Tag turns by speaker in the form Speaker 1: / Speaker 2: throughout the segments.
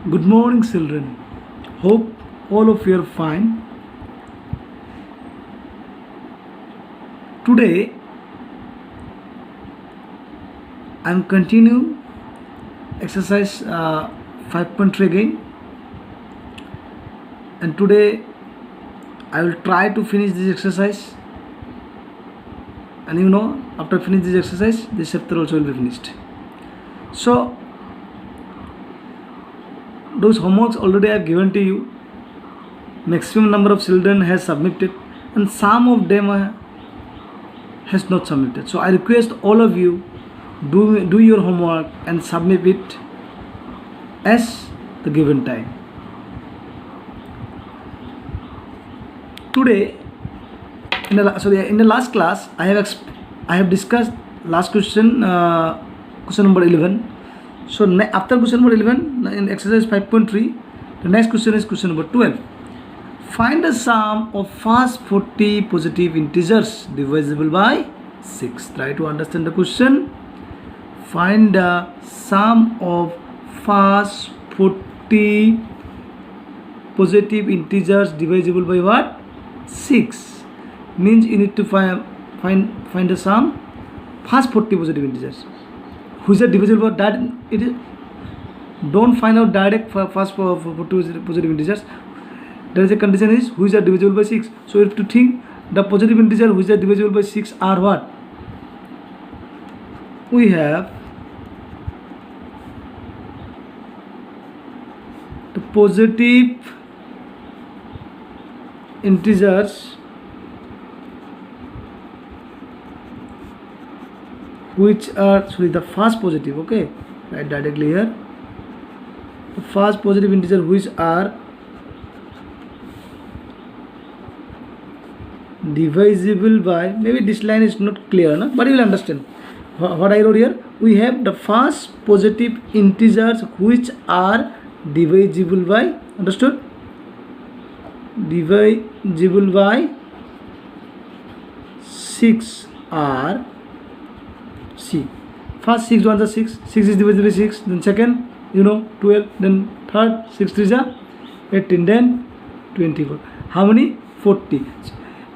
Speaker 1: Good morning, children. Hope all of you are fine. Today, I am continue exercise 5.3 again, and today I will try to finish this exercise. And after finish this exercise, this chapter also will be finished. So, those homeworks already I have given to you. Maximum number of children has submitted, and some of them has not submitted. So I request all of you do your homework and submit it as the given time. Today, in the last class, I have discussed last question, question number 11. So after question number 11 in exercise 5.3, the next question is question number 12. Find the sum of first 40 positive integers divisible by 6. Try to understand the question. Find the sum of first 40 positive integers divisible by what? 6. Means you need to find the sum first 40 positive integers. Which are divisible by that? It is. Don't find out direct first 40 positive integers. There is a condition is which are divisible by 6. So you have to think the positive integer which are divisible by 6 are what? We have the positive integers which are the first positive, okay, write directly here. The first positive integer which are divisible by, maybe this line is not clear, no? But you will understand what I wrote here. We have the first positive integers which are divisible by, understood? Divisible by 6 are, see, first 6 ones are 6 is divisible by 6, then second 12, then third 6 3s are 18, then 24. How many? 40.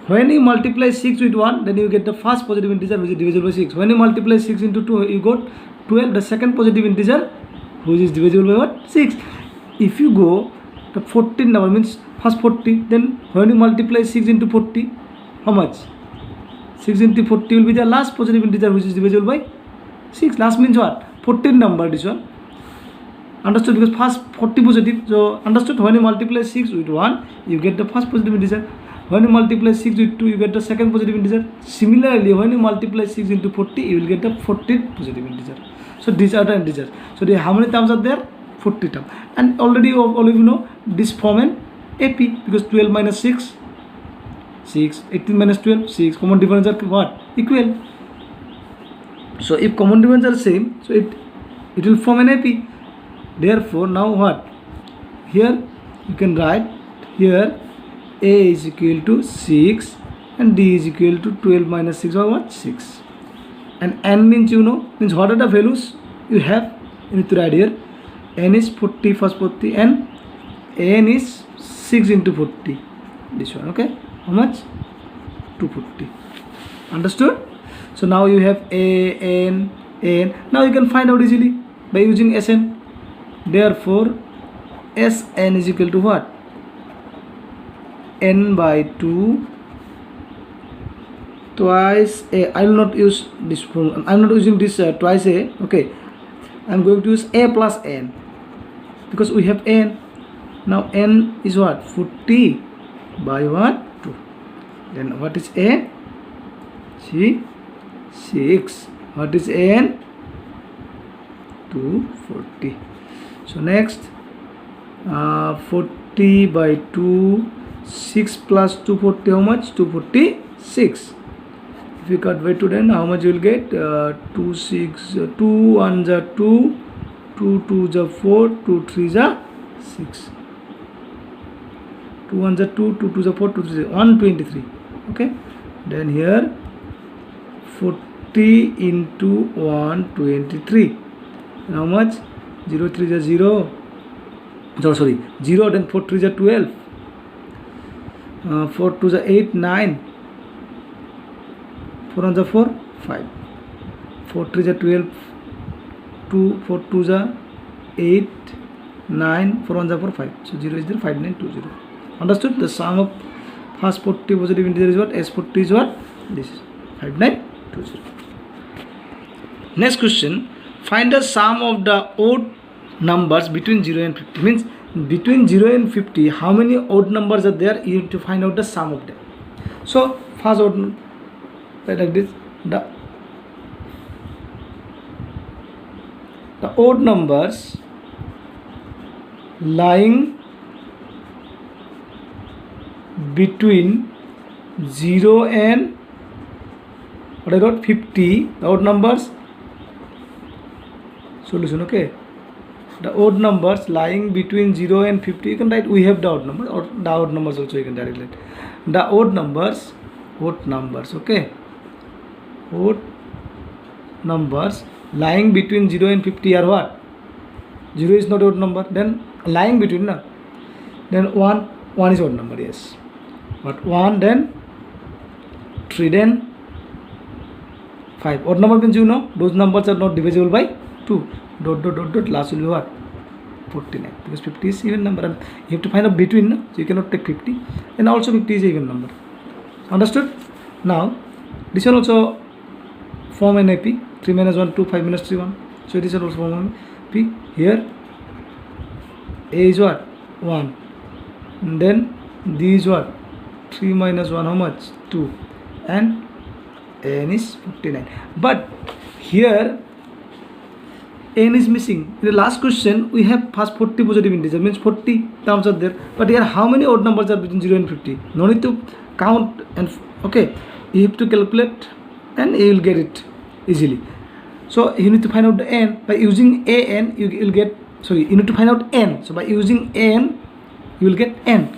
Speaker 1: When you multiply 6 with 1, then you get the first positive integer which is divisible by 6. When you multiply 6 into 2, you got 12, the second positive integer which is divisible by what? 6. If you go the 14 number means first 40, then when you multiply 6 into 40, how much? 6 into 40 will be the last positive integer which is divisible by 6. Last means what? 14 number, this one. Understood? Because first 40 positive. So understood? When you multiply 6 with 1, you get the first positive integer. When you multiply 6 with 2, you get the second positive integer. Similarly, when you multiply 6 into 40, you will get the 14th positive integer. So these are the integers. So how many terms are there? 40 terms. And already all of you know this form an AP, because 12 minus 6, 6, 18 minus 12, 6. Common difference are what? Equal. So if common difference are same, so it will form an AP. Therefore, now what? Here you can write here A is equal to 6 and D is equal to 12 minus 6 or what? 6. And N means means what are the values you have? You need to write here. N is 40, first 40, and N is 6 into 40. This one, okay? How much? 240. Understood? So now you have A, N, N. Now you can find out easily by using Sn. Therefore, Sn is equal to what? N by 2 twice A. I will not use this form. I am not using this twice A. Okay, I am going to use A plus N because we have N. Now N is what? 40 by what? 2. Then what is A? See, 6. What is N? 240. So next 40 by 2, 6 plus 240, how much? 246. If you cut by 2, then how much you will get? 2 6, 2 1s are 2, 2 2s are 4, 2 3s are 6. 2 1s are 2, 2 2s are 4, 2 3s are 123. Okay. Then here 40 into 123. How much? 0 3 is 0, sorry 0, then 4 3 is 12, 4 2 is 8 9, 4 1 is 4 5, 4 3 is 12, 2 4 2 is 8 9, 4 1 is 4 5, so 0 is there, 5920. Understood? The sum of first 40 positive integer is what? S40 is what? This is 5920. Next question, find the sum of the odd numbers between 0 and 50. Means between 0 and 50, how many odd numbers are there? You need to find out the sum of them. So first odd, like this, the odd numbers lying between 0 and what I got 50, the odd numbers solution. Okay, the odd numbers lying between 0 and 50, you can write we have the odd numbers, or the odd numbers also you can directly write the odd numbers, okay, odd numbers lying between 0 and 50 are what? 0 is not odd number, then lying between, na? Then 1 is odd number, yes, but 1, then 3, then 5. Odd number means, you know, those numbers are not divisible by 2. Dot dot dot dot, last will be what? 49, because 50 is even number, and you have to find out between, no? So you cannot take 50, and also 50 is even number. Understood? Now this one also form an AP, 3 minus 1 2, 5 minus 3 1, so this one also form an AP. Here A is what? 1, and then D is what? 3 minus 1, how much? 2, and N is 59. But here N is missing. In the last question we have first 40 positive integer, means 40 terms are there, but here how many odd numbers are between 0 and 50? No need to count, and okay, you have to calculate and you will get it easily. So you need to find out the N by using AN. You will get, sorry, you need to find out N, so by using AN you will get N.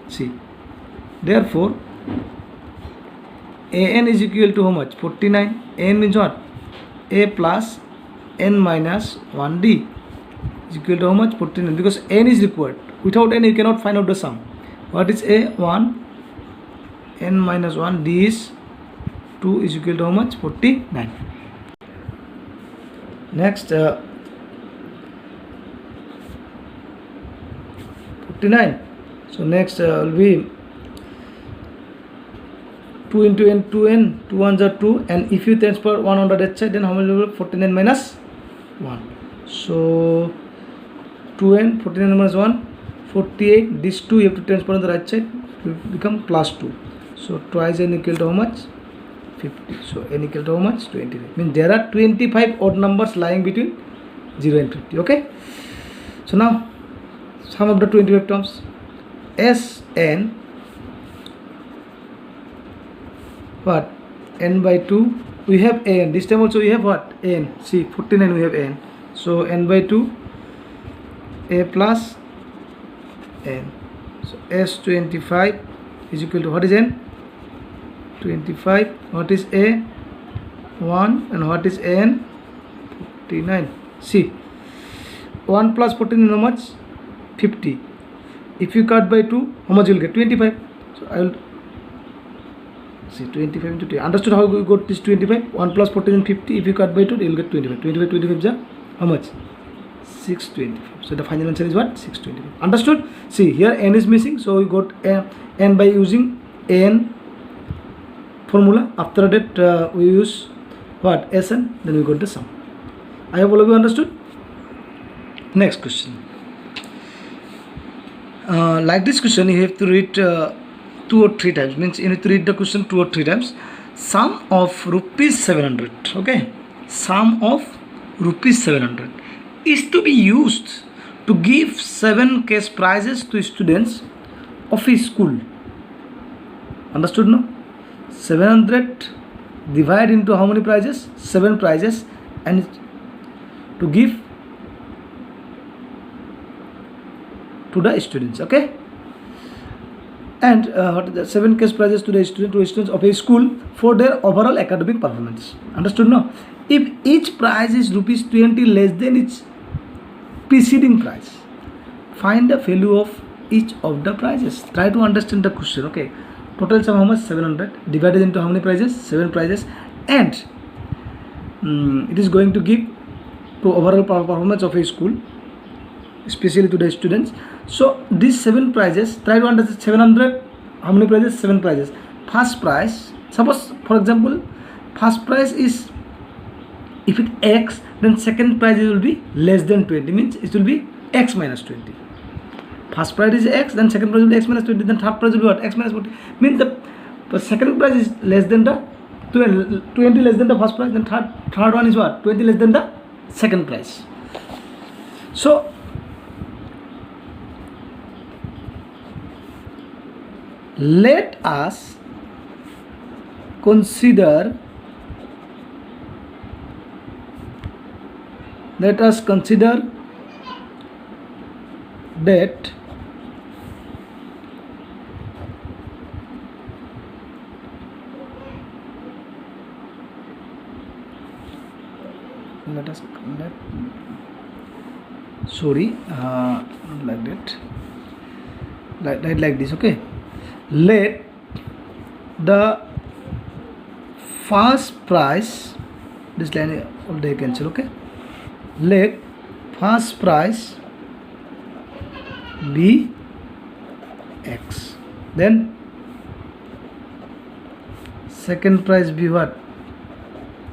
Speaker 1: See, therefore AN is equal to how much? 49. N means what? A plus N minus 1D is equal to how much? 49, because N is required. Without N you cannot find out the sum. What is A? 1, N minus 1, D is 2 is equal to how much? 49. Next 49. So next will be 2 into n, 2n, 2 1s are 2, and if you transfer 1 on the right side, then how many will be? 49 minus 1. So 2n, 49 minus 1, 48. This 2 you have to transfer on the right side, it will become plus 2. So twice n equal to how much? 50. So n equal to how much? 25. Means there are 25 odd numbers lying between 0 and 50. Okay. So now sum of the 25 terms. Sn what? N by 2. We have n. This time also we have what? N. See, 49 we have n. So n by 2, a plus n. So S25 is equal to what is n? 25. What is a? 1. And what is n? 49. See, 1 plus 14 is how much? 50. If you cut by 2, how much you will get? 25. So I will see 25 into 2. Understood how we got this 25? 1 plus 14 and 50. If you cut by 2, you will get 25. 25, 25 is how much? 625. So the final answer is what? 625. Understood? See, here n is missing, so we got n by using n formula. After that we use what? Sn, then we got the sum. I hope all of you understood. Next question. Like this question you have to read 2 or 3 times, means you need to read the question 2 or 3 times. Sum of rupees 700, okay, sum of rupees 700 is to be used to give 7 cash prizes to students of a school. Understood, no? 700 divide into how many prizes? 7 prizes, and to give to the students, okay. And what is the 7 cash prizes to the students of a school for their overall academic performance. Understood, no? If each prize is rupees 20 less than its preceding prize, find the value of each of the prices. Try to understand the question. Okay, total sum how much? 700 divided into how many prices? 7 prices, and it is going to give to overall performance of a school, especially to the students. So these 7 prices, try to understand 700, how many prices? 7 prices. First price, suppose for example, first price is, if it x, then second price will be less than 20, means it will be x minus 20. First price is x, then second price will be x minus 20, then third price will be what? X minus 40. Means the second price is less than the 20 less than the first price, then third one is what? 20 less than the second price. So let us consider that like this. Okay, let the first price, this line already cancel. Okay, let first price be x, then second price be what?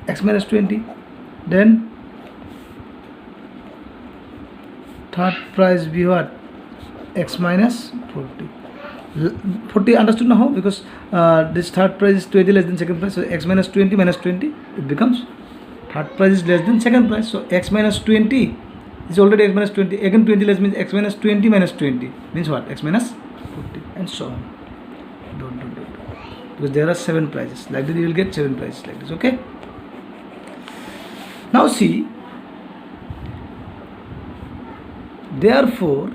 Speaker 1: X minus 20, then third price be what? X minus 40. 40 understood now? Because this third price is 20 less than second price, so x minus 20 minus 20, it becomes third price is less than second price, so x minus 20 is already x minus 20, again 20 less means x minus 20 minus 20 means what? X minus 40, and so on. Because there are 7 prices, like this you will get 7 prices like this. Okay, now see, therefore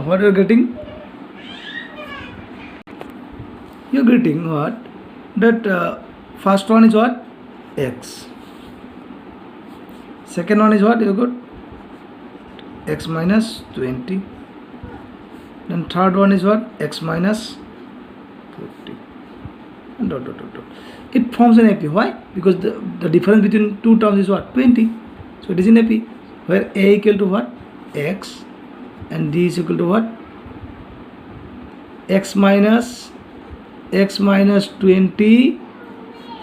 Speaker 1: what you are getting? You are getting what? That first one is what? X. Second one is what? You got x minus 20. Then third one is what? X minus 40. And dot. It forms an AP. Why? Because the difference between two terms is what? 20. So it is in AP, where A equal to what? X, and D is equal to what? X minus 20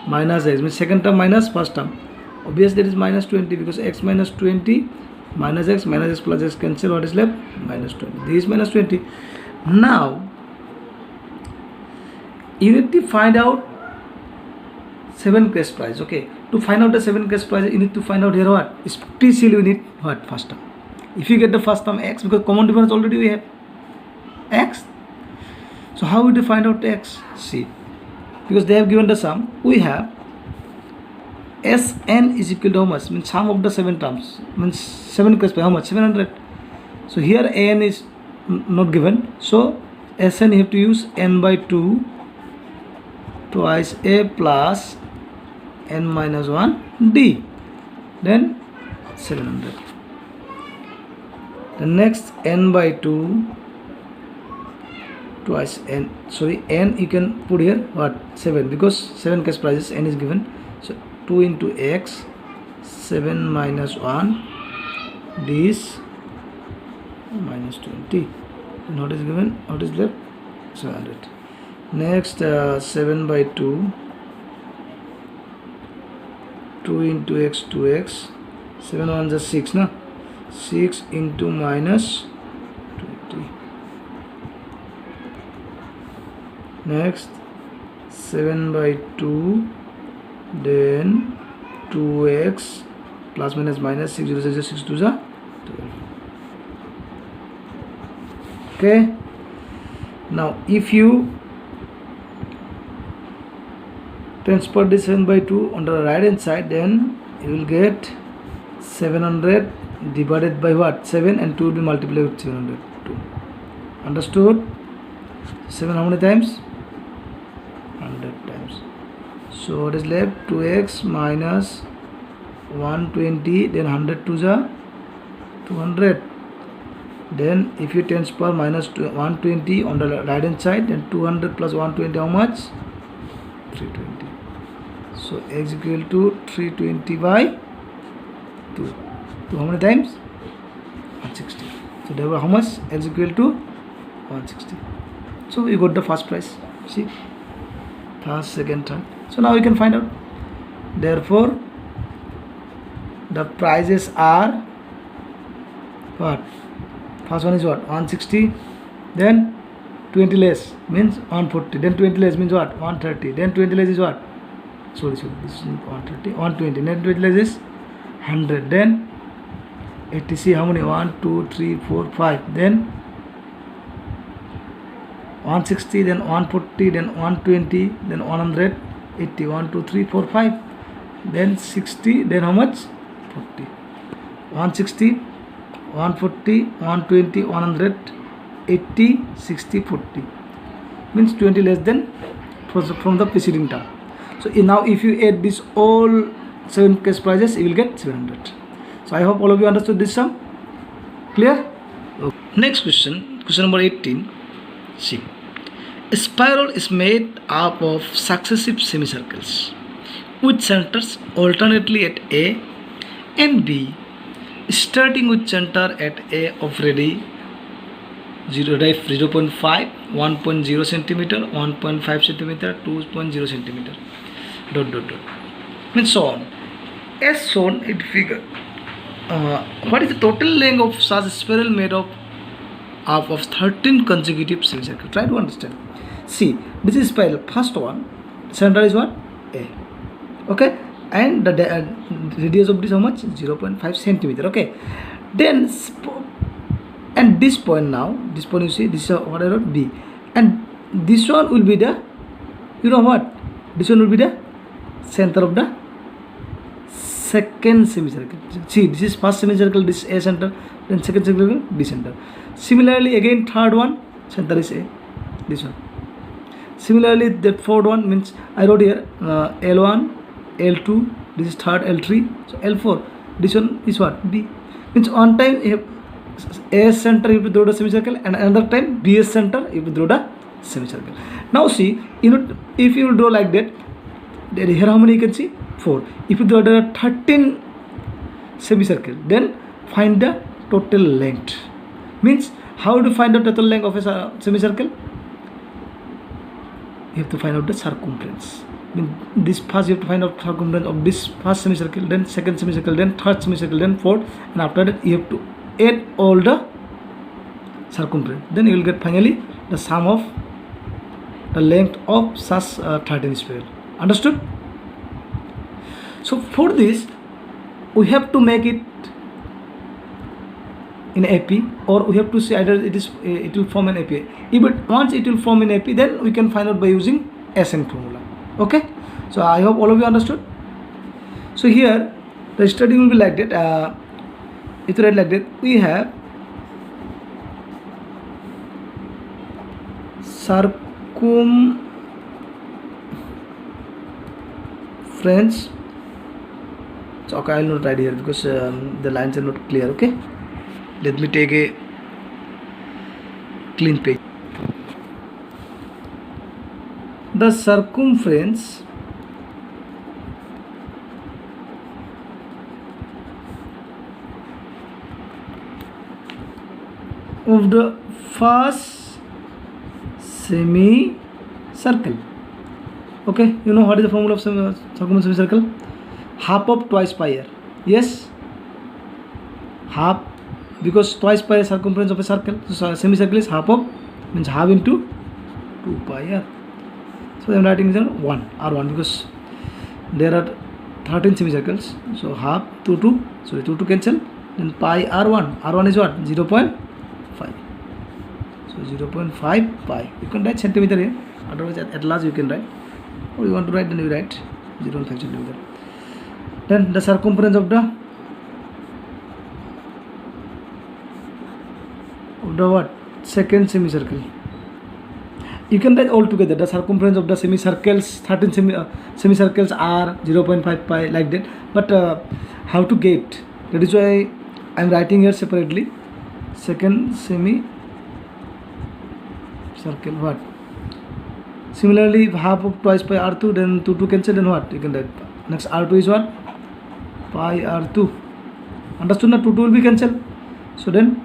Speaker 1: minus x, means second term minus first term. Obviously that is minus 20, because x minus 20 minus x plus x cancel, what is left? Minus 20. This is minus 20. Now you need to find out 7 cash price. Okay, to find out the 7 cash price, you need to find out here what? Especially you need what? First term. If you get the first term x, because common difference already we have x, so how would you find out x? See, because they have given the sum, we have Sn is equal to how much? Means sum of the 7 terms, means 7 cash price, how much? 700. So here an is not given, so Sn you have to use n by 2 twice a plus n minus 1 d, then 700. The next n by 2 twice n, sorry, n you can put here what? 7, because 7 cash prices, n is given, so 2 into x, 7 minus 1, this minus 20, and what is given? What is left? 700. Next 7 by 2, 2 into x, 2x, 7 1 is 6, na? 6 into minus 20. Next 7 by 2, then 2x plus minus minus 6 0 6 6 2 is 12. Okay, now if you transfer this 7 by 2 on the right hand side, then you will get 700 divided by what? 7, and 2 will be multiplied with 702. Understood? 7 how many times? 100 times. So what is left? 2x minus 120, then 100 to the 200. Then if you transfer minus 120 on the right hand side, then 200 plus 120 how much? 320. So x equal to 320 by 2. So how many times? 160. So therefore how much? X equal to 160. So we got the first price. See? First, second, third. So now we can find out. Therefore the prices are what? First one is what? 160. Then 20 less means 140. Then 20 less means what? 130. Then 20 less is what? Sorry, this is 130. 120. Then 20 less is 100. Then 80. See how many? 1, 2, 3, 4, 5. Then 160. Then 140. Then 120. Then 180. 1, 2, 3, 4, 5. Then 60. Then how much? 40. 160, 140, 120, 180, 60, 40. Means 20 less than from the preceding term. So now if you add this all 7 case prices, you will get 700. So I hope all of you understood this sum. Clear? Okay. Next question, question number 18. See, a spiral is made up of successive semicircles with centers alternately at A and B, starting with center at A of radii 0.5, 1.0 centimeter, 1.5 centimeter, 2.0 centimeter, dot dot dot, means so on. As shown in figure, what is the total length of such a spiral made of 13 consecutive semicircles? Try to understand. See, this is spiral. First one, center is what? A. Okay, and the radius of this how much? 0.5 centimeter. Okay, then and this point now, this point you see, this is what I wrote, B, and this one will be the, you know what, this one will be the center of the second semicircle. See, this is first semicircle, this is A center, then second semicircle, B center. Similarly again third one, center is A, this one. Similarly the fourth one, means I wrote here L1, L2, this is third, L3, so L4, this one is what? B. Means one time you have A center you have to draw the semicircle, and another time B center you have to draw the semicircle. Now see, you know, if you draw like that, then here how many you can see? 4. If you draw the 13 semicircle, then find the total length. Means how to find the total length of a semicircle? You have to find out the circumference. This first you have to find out circumference of this first semicircle, then second semicircle, then third semicircle, then fourth, and after that you have to add all the circumference. Then you will get finally the sum of the length of such 13 spiral. Understood? So for this we have to make it in AP, or we have to say either it will form an AP. Once it will form in AP, then we can find out by using SN formula. Okay, so I hope all of you understood. So here the study will be like that. If you write like that, we have circumference. So okay, I will not write here because the lines are not clear. Okay, let me take a clean page. The circumference of the first semicircle. Okay, you know what is the formula of circumference semicircle? Half of twice pi r. Yes, half, because twice pi is circumference of a circle. So semicircle is half of, means half into 2 pi r. So I am writing here 1 r1 because there are 13 semicircles. So half 2 2, so 2 2 cancel. Then pi r1. R1 is what? 0.5. So 0.5 pi. You can write centimeter here. Otherwise at last you can write. Or you want to write, then you write 0.5 centimeter. Then the circumference of the what? Second semicircle. you can write all together. The circumference of the semicircles, 13 semicircles are 0.5 pi, like that. But how to get? That is why I am writing here separately. Second semicircle, what? Similarly, half of twice pi r2, then 2 cancel, then what? You can write. Next r2 is what? Pi r2. Understood? Now 2 will be cancelled. So then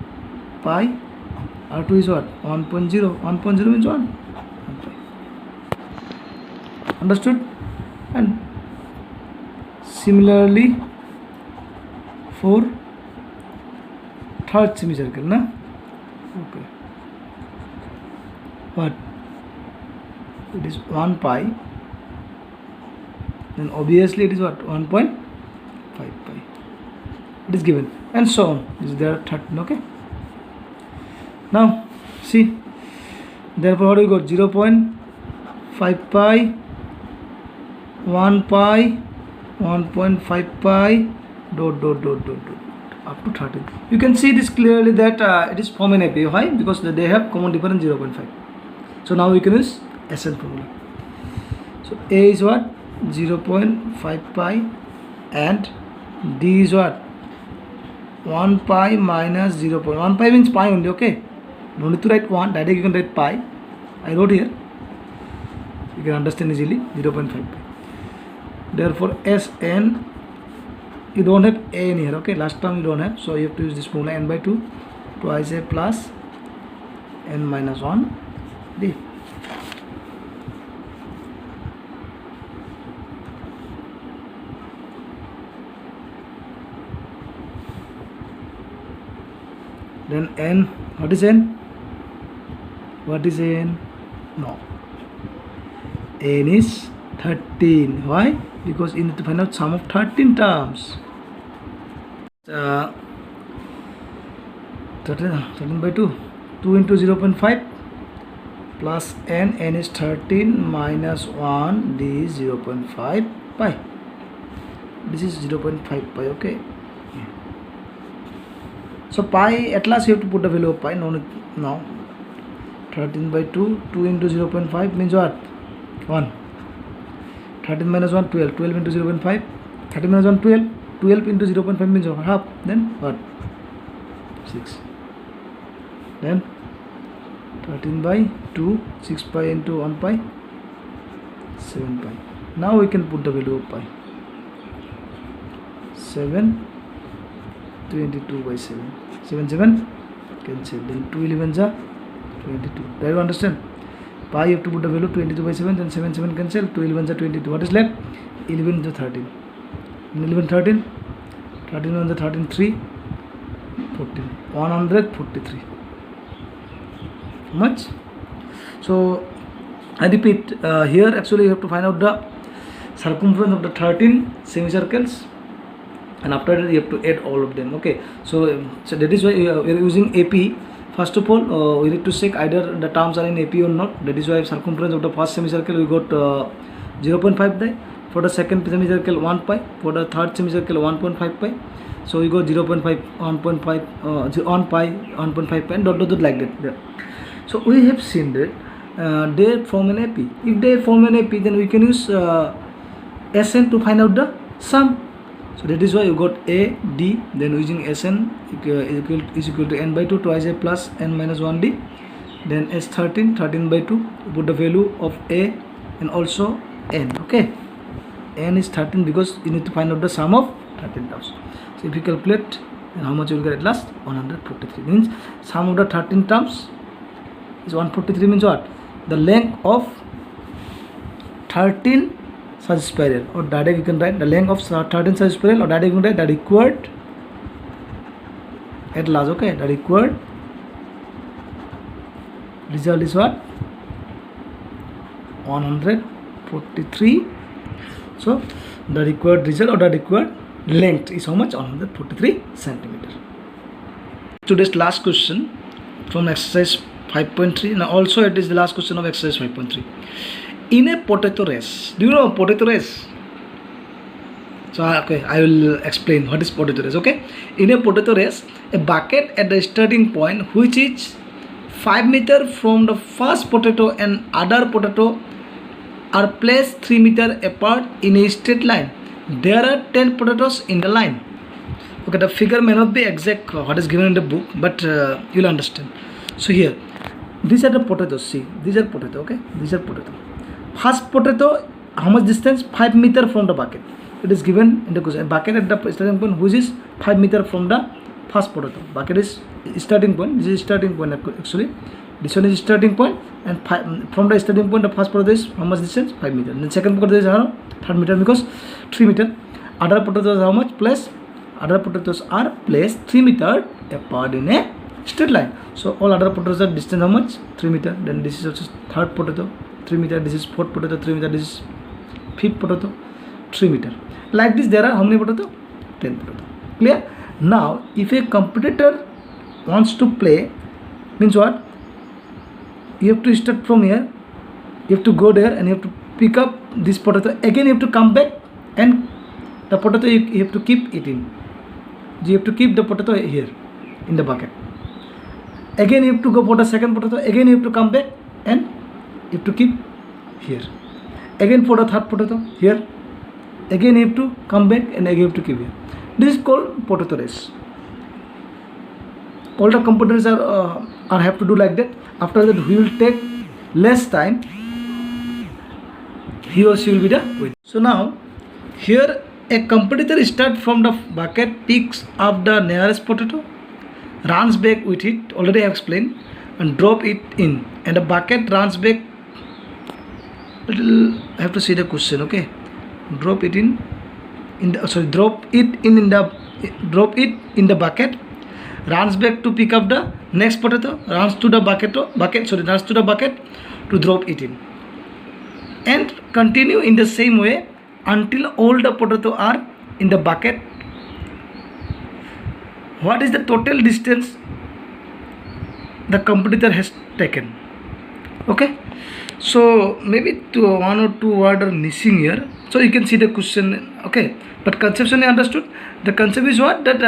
Speaker 1: pi r2 is what? 1.0. 1.0 means what? 1 pi. Understood? And similarly for third semicircle, na? Okay. What? It is 1 pi. Then obviously it is what? 1.5 pi. It is given, and so on. This is there 13. Okay. Now see, therefore what we got? 0.5 pi, 1 pi, 1.5 pi, dot up to 13. You can see this clearly that it is form an AP. Why? Because they have common difference 0.5. So now we can use SN formula. So A is what? 0.5 pi, and D is what? 1 pi minus 0.1 pi means pi only. Okay, no need to write 1, directly you can write pi. I wrote here, you can understand easily. 0.5 pi. Therefore Sn, you don't have a in here. Okay, last term you don't have, so you have to use this formula, n by 2 twice a plus n minus 1 d. Then n, what is n? What is n? No, n is 13. Why? Because you need to find out sum of 13 terms. 13 by 2. 2 into 0.5 plus n. N is 13 minus 1. D is 0.5 pi. This is 0.5 pi. Okay. So pi, at last you have to put the value of pi. No need now. 13 by 2. 2 into 0.5 means what? 1. 13 minus 1, 12. 12 into 0.5. 13 minus 1, 12. 12 into 0.5 means half. Then what? 6. Then 13 by 2. 6 pi into 1 pi. 7 pi. Now we can put the value of pi. 7. 22 by 7. 7 7 cancel. Then 2 11s are 22. Do you understand? Pi you have to put the value 22 by 7. Then 7 7 cancel. 2 11s are 22. What is left? 11 to 13. 11 13. 13 on the 13 3. 14. 143. How much? So I repeat, here actually you have to find out the circumference of the 13 semicircles, and after that you have to add all of them. Okay, so that is why we are using AP. First of all, we need to check either the terms are in AP or not. That is why circumference of the first semicircle we got 0.5 pi. For the second semicircle 1 pi. For the third semicircle 1.5 pi. So we got 0.5, 1.5, 1 pi, 1.5 pi, and dot like that. Yeah. So we have seen that they form an AP. If they form an AP, then we can use Sn to find out the sum. So that is why you got A, D, then using Sn is equal to n by 2 twice a plus n minus 1d. Then S13, 13 by 2, put the value of A and also n. Okay, n is 13 because you need to find out the sum of 13 terms. So if you calculate, then how much you will get at last? 143. Means sum of the 13 terms is 143. Means what? The length of 13 such spiral, or direct you can write the length of 13 such spiral, or direct you can write the required at last. Okay, the required result is what? 143. So the required result or the required length is how much? 143 centimeter. Today's last question from exercise 5.3. Now also it is the last question of exercise 5.3. In a potato race, do you know potato race? So okay, I will explain what is potato race. Okay, in a potato race, a bucket at the starting point which is 5 meter from the first potato and other potato are placed 3 meter apart in a straight line. There are 10 potatoes in the line. Okay, the figure may not be exact what is given in the book, but you'll understand. So here, these are the potatoes. See, these are potato. Okay, these are potato. First potato, how much distance? 5 meter from the bucket. It is given in the question. Bucket at the starting point, which is 5 meter from the first potato. Bucket is starting point. This is starting point actually. This one is starting point, and from the starting point, the first potato is how much distance? 5 meter. Then second potato is how? 3 meter, because 3 meter. Other potatoes how much? Place. Other potatoes are placed 3 meter apart in a straight line. So all other potatoes are distance how much? 3 meter. Then this is also third potato, 3 meter. This is fourth potato, 3 meter. This is fifth potato, 3 meter. Like this, there are how many potato? 10 potato. Clear? Now, if a competitor wants to play, means what? You have to start from here. You have to go there and you have to pick up this potato. Again, you have to come back, and the potato you have to keep eating. You have to keep the potato here in the bucket. Again, you have to go for the second potato. Again, you have to come back and you have to keep here. Again, for the third potato here. Again, you have to come back and again you have to keep here. This is called potato race. All the competitors are have to do like that. After that, we will take less time. He or she will be the winner. So now, here a competitor starts from the bucket, picks up the nearest potato, runs back with it, already I have explained, and drop it in. And the bucket runs back. I have to see the question, okay? Drop it in the drop it in the bucket, runs back to pick up the next potato, runs to the bucket to drop it in, and continue in the same way until all the potato are in the bucket. What is the total distance the competitor has taken? Okay, so maybe one or two words are missing here, so you can see the question. Okay, but conceptually understood. The concept is what? That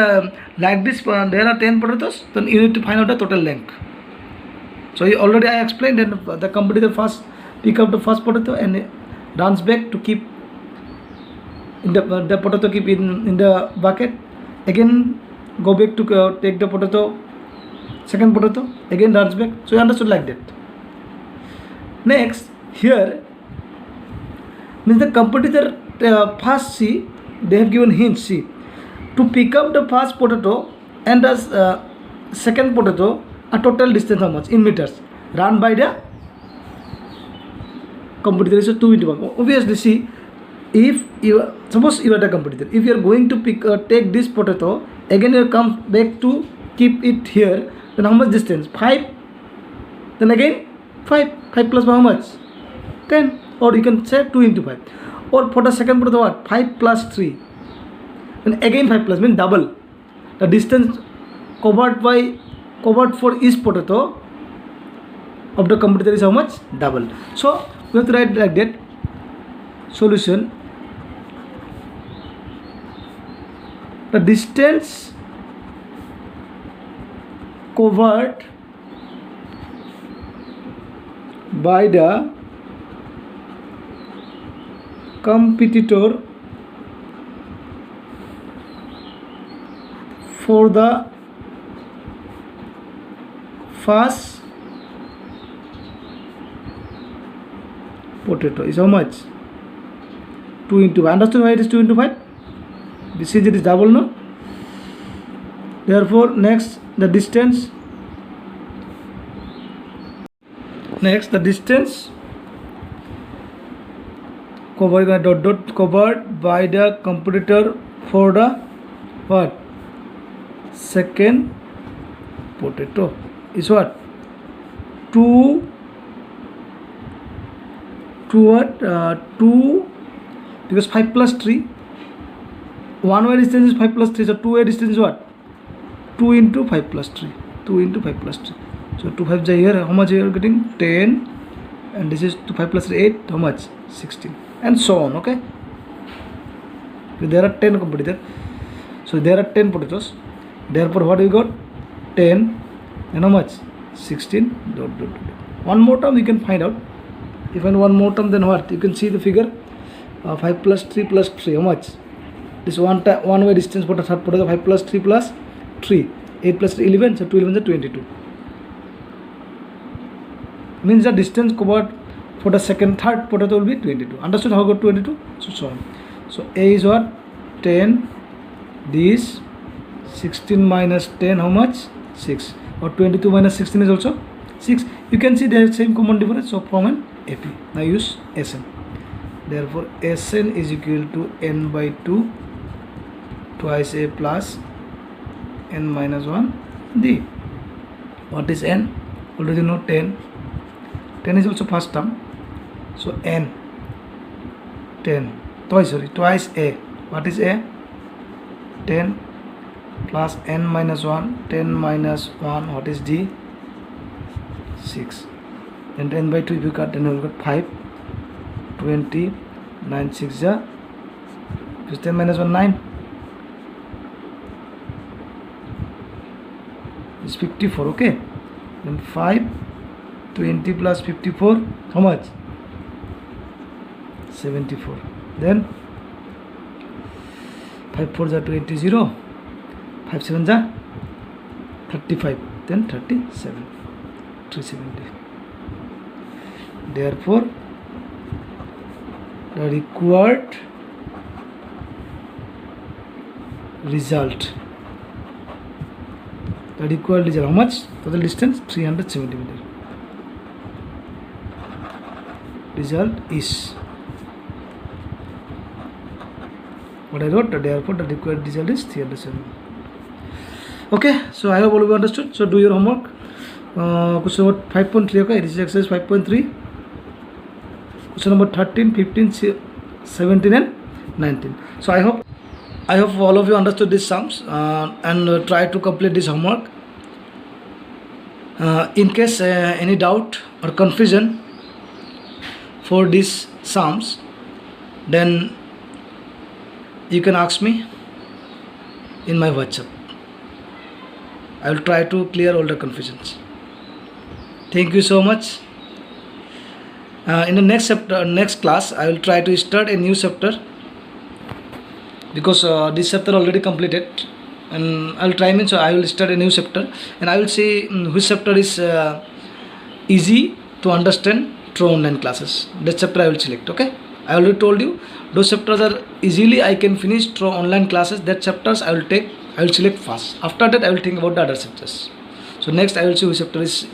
Speaker 1: like this, there are 10 potatoes, then you need to find out the total length. So already I explained that the competitor first pick up the first potato and runs back to keep in the potato, keep in the bucket. Again, go back to take the potato, second potato, again runs back. So you understood like that. Next, here means the competitor first, see, they have given hints. See, to pick up the first potato and the second potato, a total distance how much in meters run by the competitor is 2 into 1. Obviously, see, if you suppose you are the competitor, if you are going to take this potato, again you come back to keep it here, then how much distance? 5. Then again 5 plus how much? 10. Or you can say 2 into 5. Or for the second potato, what? 5 plus 3. And again 5 plus means double. The distance covered for each potato of the competitor is how much? Double. So we have to write like that. Solution. The distance covered by the competitor for the first potato is how much? 2 into 5. Understood why it is 2 into 5? This is, it is double, no? Therefore, next the distance. Next, the distance covered by covered by the competitor for the what? Second potato is what? 2 because 5 plus 3, one way distance is 5 plus 3, so 2 way distance is what? 2 into 5 plus 3, 2 into 5 plus 3. So 2 5 here, how much you are getting? 10, and this is 2 5 plus 3, 8, how much? 16, and so on. Okay, so there are 10 competitors, so there are 10 potatoes. Therefore, what we got? 10 and how much? 16 dot dot dot. One more term you can find out. If you find one more term, then what? You can see the figure. 5 plus 3 plus 3. How much? This one way distance for the third potato. 5 plus 3 plus 3. 8 plus 3, 11. So 2 11 is 22. Means the distance covered for the third potato will be 22. Understood how got 22? So on. So A is what? 10. This 16 minus 10. How much? 6. Or 22 minus 16 is also 6. You can see there is same common difference. So from an AP. Now use SN. Therefore Sn is equal to n by 2 twice A plus n minus 1 D. What is n? Already know 10. 10 is also first term. So n 10 twice A. What is A? 10 plus n minus 1. 10 minus 1. What is D? 6. Then 10 by 2 if you cut, then you will get 5. 20, 9, 6 ja, 10 minus 1, 9. It's 54, okay. Then 5, 20 plus 54, how much? 74. Then 5 4 ja 20, 0. 5 7 ja 35. Then 37. 370. Therefore, the required result. How much? Total distance 300 centimeter. Result is what I wrote. Therefore, the required result is 300 centimeter. Okay, so I hope all of you understood. So do your homework. Question number 5.3. Okay, this is exercise 5.3. Question number 13, 15, 17 and 19. So I hope all of you understood these sums and try to complete this homework. In case any doubt or confusion for these sums, then you can ask me in my WhatsApp. I will try to clear all the confusions. Thank you so much. In the next class, I will try to start a new chapter because this chapter already completed, and I will try so I will start a new chapter and I will see which chapter is easy to understand through online classes. That chapter I will select. Okay, I already told you those chapters are easily I can finish through online classes. That chapters I will select first. After that I will think about the other chapters. So next I will see which chapter is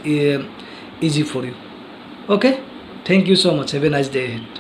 Speaker 1: easy for you. Okay. Thank you so much. Have a nice day ahead.